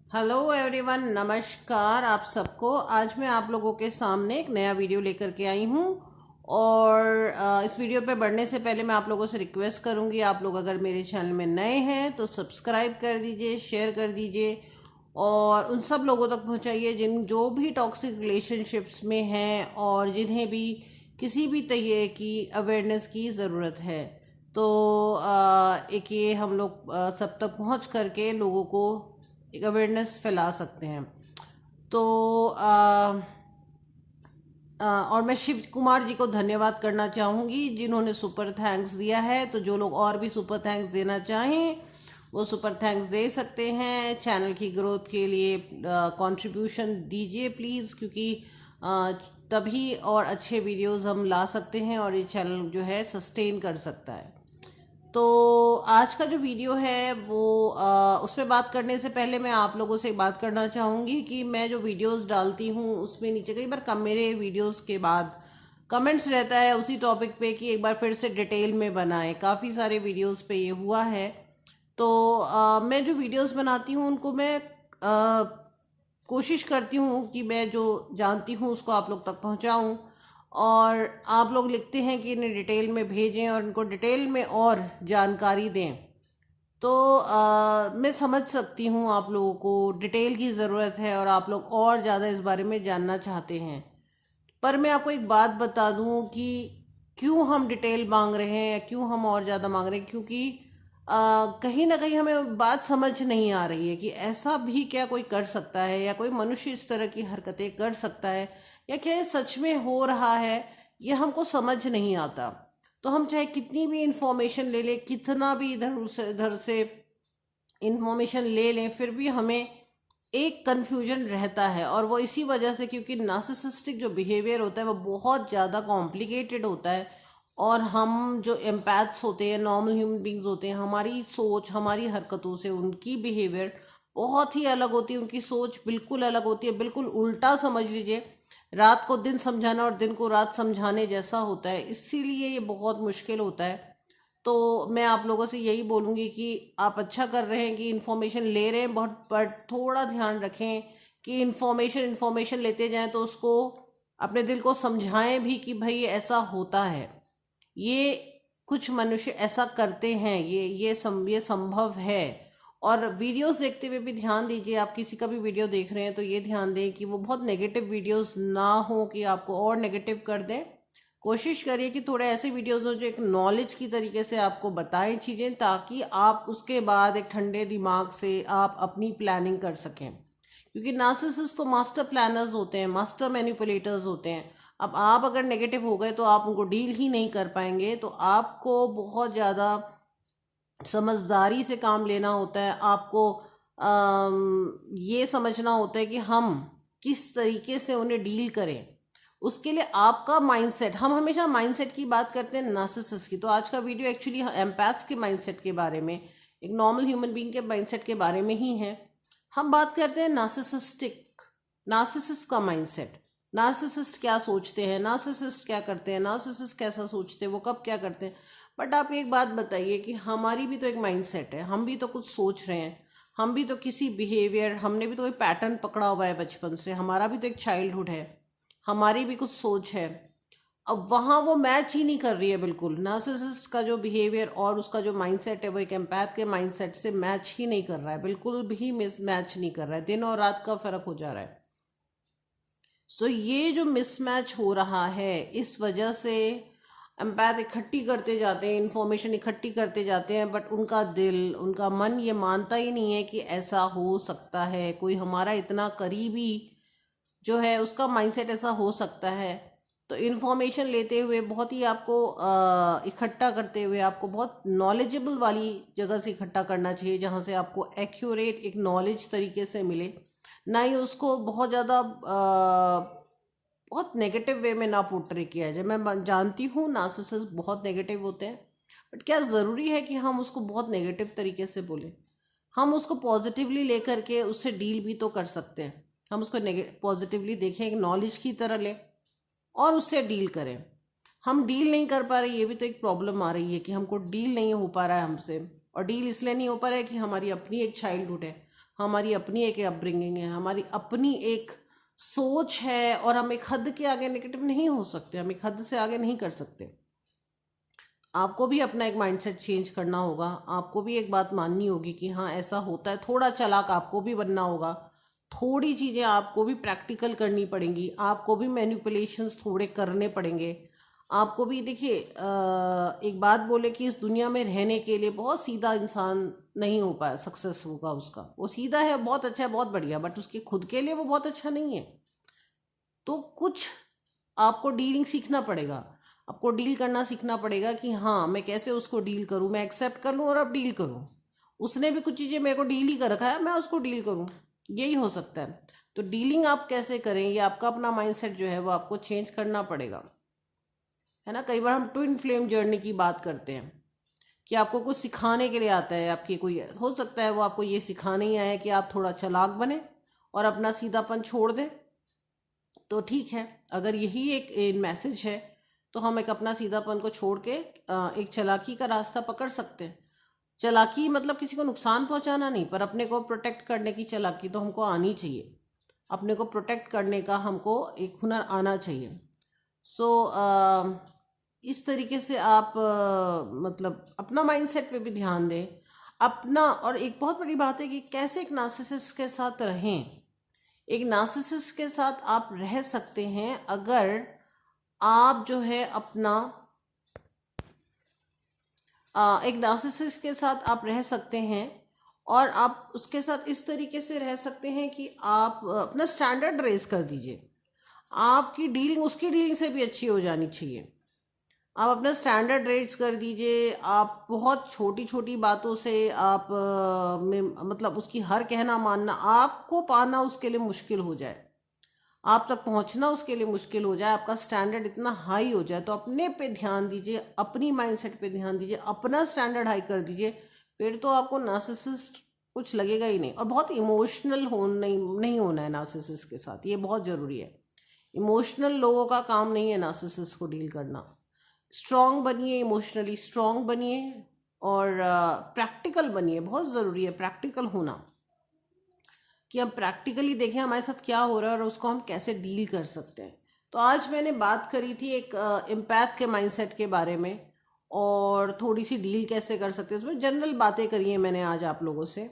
Hello everyone, नमस्कार आप सबको। आज मैं आप लोगों के सामने एक नया वीडियो लेकर के आई हूँ। और इस वीडियो पे बढ़ने से पहले मैं आप लोगों से रिक्वेस्ट करूँगी, आप लोग अगर मेरे चैनल में नए हैं तो सब्सक्राइब कर दीजिए, शेयर कर दीजिए और उन सब लोगों तक पहुँचाइए जो भी टॉक्सिक रिलेशनशिप्स में हैं और जिन्हें भी किसी भी तरह की अवेयरनेस की ज़रूरत है। तो एक ये हम लोग सब तक पहुँच करके लोगों को एक अवेयरनेस फैला सकते हैं। तो और मैं शिव कुमार जी को धन्यवाद करना चाहूँगी जिन्होंने सुपर थैंक्स दिया है। तो जो लोग और भी सुपर थैंक्स देना चाहें वो सुपर थैंक्स दे सकते हैं। चैनल की ग्रोथ के लिए कंट्रीब्यूशन दीजिए प्लीज़, क्योंकि तभी और अच्छे वीडियोस हम ला सकते हैं और ये चैनल जो है सस्टेन कर सकता है। तो आज का जो वीडियो है वो उसमें बात करने से पहले मैं आप लोगों से एक बात करना चाहूँगी कि मैं जो वीडियोस डालती हूँ उसमें नीचे कई बार मेरे वीडियोस के बाद कमेंट्स रहता है उसी टॉपिक पे कि एक बार फिर से डिटेल में बनाएं। काफ़ी सारे वीडियोस पे ये हुआ है। तो मैं जो वीडियोस बनाती हूँ उनको मैं कोशिश करती हूँ कि मैं जो जानती हूँ उसको आप लोग तक पहुँचाऊँ। और आप लोग लिखते हैं कि इन्हें डिटेल में भेजें और इनको डिटेल में और जानकारी दें। तो मैं समझ सकती हूँ आप लोगों को डिटेल की ज़रूरत है और आप लोग और ज़्यादा इस बारे में जानना चाहते हैं। पर मैं आपको एक बात बता दूँ कि क्यों हम डिटेल मांग रहे हैं या क्यों हम और ज़्यादा मांग रहे हैं, क्योंकि कहीं ना कहीं हमें बात समझ नहीं आ रही है कि ऐसा भी क्या कोई कर सकता है या कोई मनुष्य इस तरह की हरकतें कर सकता है या क्या ये सच में हो रहा है, ये हमको समझ नहीं आता। तो हम चाहे कितनी भी इंफॉर्मेशन ले लें, कितना भी इधर से इंफॉर्मेशन ले लें, फिर भी हमें एक कन्फ्यूजन रहता है। और वो इसी वजह से क्योंकि नार्सिसिस्टिक जो बिहेवियर होता है वो बहुत ज़्यादा कॉम्प्लिकेटेड होता है। और हम जो एम्पैथ्स होते हैं, नॉर्मल ह्यूमन बींग्स होते हैं, हमारी सोच हमारी हरकतों से उनकी बिहेवियर बहुत ही अलग होती है। उनकी सोच बिल्कुल अलग होती है, बिल्कुल उल्टा समझ लीजिए। रात को दिन समझाना और दिन को रात समझाने जैसा होता है, इसीलिए ये बहुत मुश्किल होता है। तो मैं आप लोगों से यही बोलूँगी कि आप अच्छा कर रहे हैं कि इन्फॉर्मेशन ले रहे हैं बहुत, बट थोड़ा ध्यान रखें कि इन्फॉर्मेशन लेते जाएं तो उसको अपने दिल को समझाएं भी कि भाई ऐसा होता है, ये कुछ मनुष्य ऐसा करते हैं, ये संभव है। और वीडियोस देखते हुए भी ध्यान दीजिए, आप किसी का भी वीडियो देख रहे हैं तो ये ध्यान दें कि वो बहुत नेगेटिव वीडियोस ना हो कि आपको और नेगेटिव कर दें। कोशिश करिए कि थोड़े ऐसे वीडियोस हो जो एक नॉलेज की तरीके से आपको बताएं चीज़ें, ताकि आप उसके बाद एक ठंडे दिमाग से आप अपनी प्लानिंग कर सकें। क्योंकि नार्सिसिस्ट तो मास्टर प्लानर्स होते हैं, मास्टर मैनिपुलेटर्स होते हैं। अब आप अगर नेगेटिव हो गए तो आप उनको डील ही नहीं कर पाएंगे। तो आपको बहुत ज़्यादा समझदारी से काम लेना होता है। आपको ये समझना होता है कि हम किस तरीके से उन्हें डील करें। उसके लिए आपका माइंडसेट, हम हमेशा माइंडसेट की बात करते हैं नार्सिसिस्ट की, तो आज का वीडियो एक्चुअली एम्पैथ्स के माइंडसेट के बारे में, एक नॉर्मल ह्यूमन बीइंग के माइंडसेट के बारे में ही है। हम बात करते हैं नार्सिसिस्ट का माइंडसेट। नार्सिसिस्ट क्या सोचते हैं, नार्सिसिस्ट क्या करते हैं, नार्सिसिस्ट कैसा सोचते हैं, वो कब क्या करते हैं। बट आप एक बात बताइए कि हमारी भी तो एक माइंडसेट है, हम भी तो कुछ सोच रहे हैं, हम भी तो किसी बिहेवियर, हमने भी तो कोई पैटर्न पकड़ा हुआ है बचपन से, हमारा भी तो एक चाइल्डहुड है, हमारी भी कुछ सोच है। अब वहाँ वो मैच ही नहीं कर रही है बिल्कुल। नार्सिसिस्ट का जो बिहेवियर और उसका जो माइंडसेट है वो एक एम्पैथ के माइंडसेट से मैच ही नहीं कर रहा है, बिल्कुल भी मिस मैच नहीं कर रहा है, दिन और रात का फर्क हो जा रहा है। सो ये जो मिसमैच हो रहा है, इस वजह से एम्पैथ इकट्ठी करते जाते हैं, इंफॉर्मेशन इकट्ठी करते जाते हैं, बट उनका दिल, उनका मन ये मानता ही नहीं है कि ऐसा हो सकता है। कोई हमारा इतना करीबी जो है उसका माइंडसेट ऐसा हो सकता है। तो इन्फॉर्मेशन लेते हुए बहुत ही आपको इकट्ठा करते हुए आपको बहुत नॉलेजेबल वाली जगह से इकट्ठा करना चाहिए, जहाँ से आपको एक्यूरेट एक नॉलेज तरीके से मिले, ना ही उसको बहुत ज़्यादा बहुत नेगेटिव वे में ना पोर्ट्रे किया जाए। मैं जानती हूँ नार्सिसिस्ट बहुत नेगेटिव होते हैं, बट क्या ज़रूरी है कि हम उसको बहुत नेगेटिव तरीके से बोलें। हम उसको पॉजिटिवली लेकर के उससे डील भी तो कर सकते हैं। हम उसको पॉजिटिवली देखें, एक नॉलेज की तरह लें और उससे डील करें। हम डील नहीं कर पा रहे, ये भी तो एक प्रॉब्लम आ रही है कि हमको डील नहीं हो पा रहा है हमसे। और डील इसलिए नहीं हो पा रहा है कि हमारी अपनी एक चाइल्डहुड है, हमारी अपनी एक अपब्रिंगिंग है, हमारी अपनी एक सोच है, और हम एक हद के आगे नेगेटिव नहीं हो सकते, हम एक हद से आगे नहीं कर सकते। आपको भी अपना एक माइंडसेट चेंज करना होगा, आपको भी एक बात माननी होगी कि हाँ ऐसा होता है। थोड़ा चालाक आपको भी बनना होगा, थोड़ी चीज़ें आपको भी प्रैक्टिकल करनी पड़ेंगी, आपको भी मैनिपुलेशंस थोड़े करने पड़ेंगे। आपको भी देखिए, एक बात बोले कि इस दुनिया में रहने के लिए बहुत सीधा इंसान नहीं हो पाया, सक्सेस होगा उसका, वो सीधा है, बहुत अच्छा है, बहुत बढ़िया, बट उसके खुद के लिए वो बहुत अच्छा नहीं है। तो कुछ आपको डीलिंग सीखना पड़ेगा, आपको डील करना सीखना पड़ेगा कि हाँ मैं कैसे उसको डील करूँ, मैं एक्सेप्ट कर लूँ और अब डील करूँ। उसने भी कुछ चीज़ें मेरे को डील ही कर रखा है, मैं उसको डील करूँ, यही हो सकता है। तो डीलिंग आप कैसे करें, ये आपका अपना माइंडसेट जो है वो आपको चेंज करना पड़ेगा, है ना। कई बार हम ट्विन फ्लेम जर्नी की बात करते हैं कि आपको कुछ सिखाने के लिए आता है, आपकी कोई हो सकता है वो आपको ये सिखाने ही आया कि आप थोड़ा चालाक बने और अपना सीधापन छोड़ दें। तो ठीक है, अगर यही एक मैसेज है तो हम एक अपना सीधापन को छोड़ के एक चालाकी का रास्ता पकड़ सकते हैं। चालाकी मतलब किसी को नुकसान पहुंचाना नहीं, पर अपने को प्रोटेक्ट करने की चालाकी तो हमको आनी चाहिए, अपने को प्रोटेक्ट करने का हमको एक हुनर आना चाहिए। सो इस तरीके से आप मतलब अपना माइंडसेट पे भी ध्यान दें अपना। और एक बहुत बड़ी बात है कि कैसे एक नार्सिसिस्ट के साथ रहें। एक नार्सिसिस्ट के साथ आप रह सकते हैं अगर आप जो है अपना एक नार्सिसिस्ट के साथ आप रह सकते हैं, और आप उसके साथ इस तरीके से रह सकते हैं कि आप अपना स्टैंडर्ड रेज कर दीजिए। आपकी डीलिंग उसकी डीलिंग से भी अच्छी हो जानी चाहिए। आप अपना स्टैंडर्ड रेज कर दीजिए। आप बहुत छोटी छोटी बातों से आप में मतलब उसकी हर कहना मानना, आपको पाना उसके लिए मुश्किल हो जाए, आप तक पहुंचना उसके लिए मुश्किल हो जाए, आपका स्टैंडर्ड इतना हाई हो जाए, तो अपने पे ध्यान दीजिए, अपनी माइंडसेट पे ध्यान दीजिए, अपना स्टैंडर्ड हाई कर दीजिए। फिर तो आपको नार्सिसिस्ट कुछ लगेगा ही नहीं। और बहुत इमोशनल नहीं होना है नार्सिसिस्ट के साथ, ये बहुत ज़रूरी है। इमोशनल लोगों का काम नहीं है नार्सिसिस्ट को डील करना। स्ट्रॉन्ग बनिए, इमोशनली स्ट्रॉन्ग बनिए, और प्रैक्टिकल बनिए। बहुत ज़रूरी है प्रैक्टिकल होना, कि हम प्रैक्टिकली देखें हमारे साथ क्या हो रहा है और उसको हम कैसे डील कर सकते हैं। तो आज मैंने बात करी थी एक एम्पैथ के माइंडसेट के बारे में, और थोड़ी सी डील कैसे कर सकते हैं, इसमें जनरल बातें करी हैं मैंने आज आप लोगों से।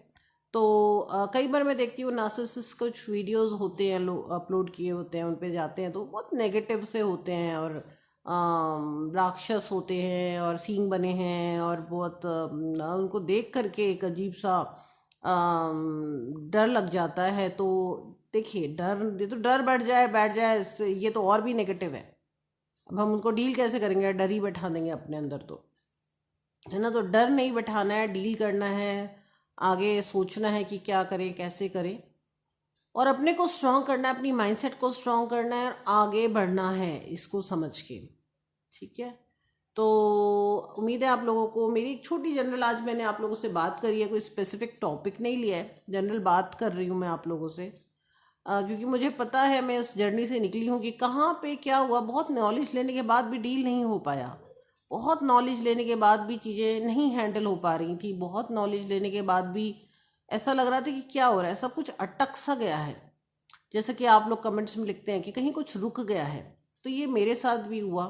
तो कई बार मैं देखती हूँ नार्सिसिस्ट कुछ वीडियोस होते हैं लोग अपलोड किए होते हैं, उन पे जाते हैं तो बहुत नेगेटिव से होते हैं, और राक्षस होते हैं और सींग बने हैं, और बहुत उनको देख करके एक अजीब सा डर लग जाता है। तो देखिए, डर ये तो डर बैठ जाए ये तो और भी नेगेटिव है। अब हम उनको डील कैसे करेंगे, डर ही बैठा देंगे अपने अंदर, तो है ना। तो डर नहीं बैठाना है, डील करना है, आगे सोचना है कि क्या करें कैसे करें, और अपने को स्ट्रांग करना है, अपनी माइंडसेट को स्ट्रांग करना है, और आगे बढ़ना है इसको समझ के। ठीक है, तो उम्मीद है आप लोगों को मेरी एक छोटी जनरल, आज मैंने आप लोगों से बात करी है, कोई स्पेसिफिक टॉपिक नहीं लिया है, जनरल बात कर रही हूँ मैं आप लोगों से, क्योंकि मुझे पता है, मैं इस जर्नी से निकली हूँ कि कहाँ पे क्या हुआ। बहुत नॉलेज लेने के बाद भी डील नहीं हो पाया, बहुत नॉलेज लेने के बाद भी चीज़ें नहीं हैंडल हो पा रही थी, बहुत नॉलेज लेने के बाद भी ऐसा लग रहा था कि क्या हो रहा है, सब कुछ अटक सा गया है। जैसे कि आप लोग कमेंट्स में लिखते हैं कि कहीं कुछ रुक गया है, तो ये मेरे साथ भी हुआ।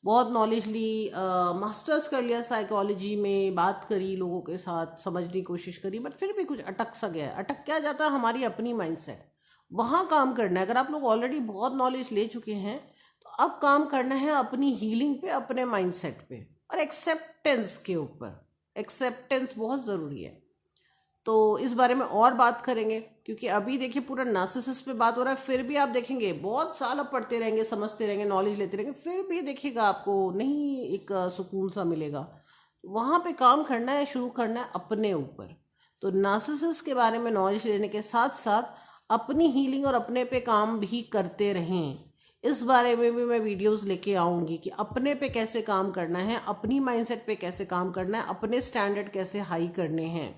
बहुत नॉलेज ली, मास्टर्स कर लिया साइकोलॉजी में, बात करी लोगों के साथ, समझने की कोशिश करी, बट फिर भी कुछ अटक सा गया है। अटक क्या जाता है, हमारी अपनी माइंडसेट, वहाँ काम करना है। अगर आप लोग ऑलरेडी बहुत नॉलेज ले चुके हैं तो अब काम करना है अपनी हीलिंग पे, अपने माइंडसेट पे, और एक्सेप्टेंस के ऊपर। एक्सेप्टेंस बहुत ज़रूरी है। तो इस बारे में और बात करेंगे, क्योंकि अभी देखिए पूरा नार्सिसिस्ट पे बात हो रहा है, फिर भी आप देखेंगे बहुत साल आप पढ़ते रहेंगे, समझते रहेंगे, नॉलेज लेते रहेंगे, फिर भी देखिएगा आपको नहीं एक सुकून सा मिलेगा। वहाँ पे काम करना है, शुरू करना है अपने ऊपर। तो नार्सिसिस्ट के बारे में नॉलेज लेने के साथ साथ अपनी हीलिंग और अपने पे काम भी करते रहें। इस बारे में भी मैं वीडियोस लेके आऊँगी कि अपने पे कैसे काम करना है, अपनी माइंडसेट पे कैसे काम करना है, अपने स्टैंडर्ड कैसे हाई करने हैं,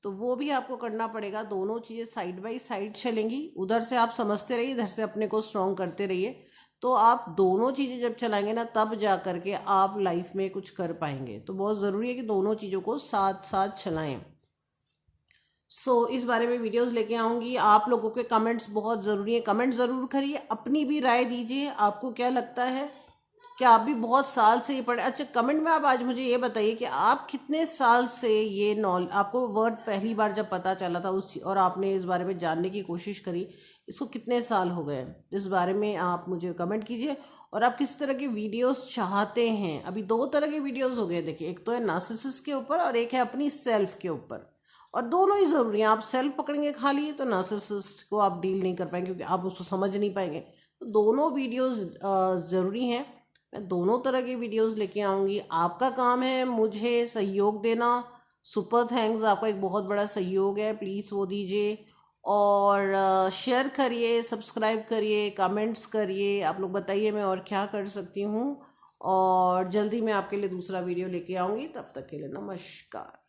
तो वो भी आपको करना पड़ेगा। दोनों चीज़ें साइड बाय साइड चलेंगी, उधर से आप समझते रहिए, इधर से अपने को स्ट्रॉन्ग करते रहिए। तो आप दोनों चीज़ें जब चलाएंगे ना, तब जा कर के आप लाइफ में कुछ कर पाएंगे। तो बहुत ज़रूरी है कि दोनों चीज़ों को साथ साथ चलाएं। इस बारे में वीडियोस लेके आऊँगी। आप लोगों के कमेंट्स बहुत ज़रूरी हैं, कमेंट ज़रूर करिए, अपनी भी राय दीजिए, आपको क्या लगता है, क्या आप भी बहुत साल से ये पढ़े। अच्छा, कमेंट में आप आज मुझे ये बताइए कि आप कितने साल से ये आपको वर्ड पहली बार जब पता चला था और आपने इस बारे में जानने की कोशिश करी, इसको कितने साल हो गए, इस बारे में आप मुझे कमेंट कीजिए। और आप किस तरह के वीडियोस चाहते हैं। अभी 2 तरह के वीडियोस हो गए, देखिए, एक तो है नार्सिसिस्ट के ऊपर और एक है अपनी सेल्फ के ऊपर, और दोनों ही ज़रूरी हैं। आप सेल्फ पकड़ेंगे खाली तो नार्सिसिस्ट को आप डील नहीं कर पाएंगे, क्योंकि आप उसको समझ नहीं पाएंगे। तो दोनों वीडियोस ज़रूरी हैं। मैं दोनों तरह की वीडियोस लेके आऊँगी। आपका काम है मुझे सहयोग देना। सुपर थैंक्स, आपका एक बहुत बड़ा सहयोग है, प्लीज़ वो दीजिए। और शेयर करिए, सब्सक्राइब करिए, कमेंट्स करिए। आप लोग बताइए मैं और क्या कर सकती हूँ। और जल्दी मैं आपके लिए दूसरा वीडियो लेके आऊँगी। तब तक के लिए नमस्कार।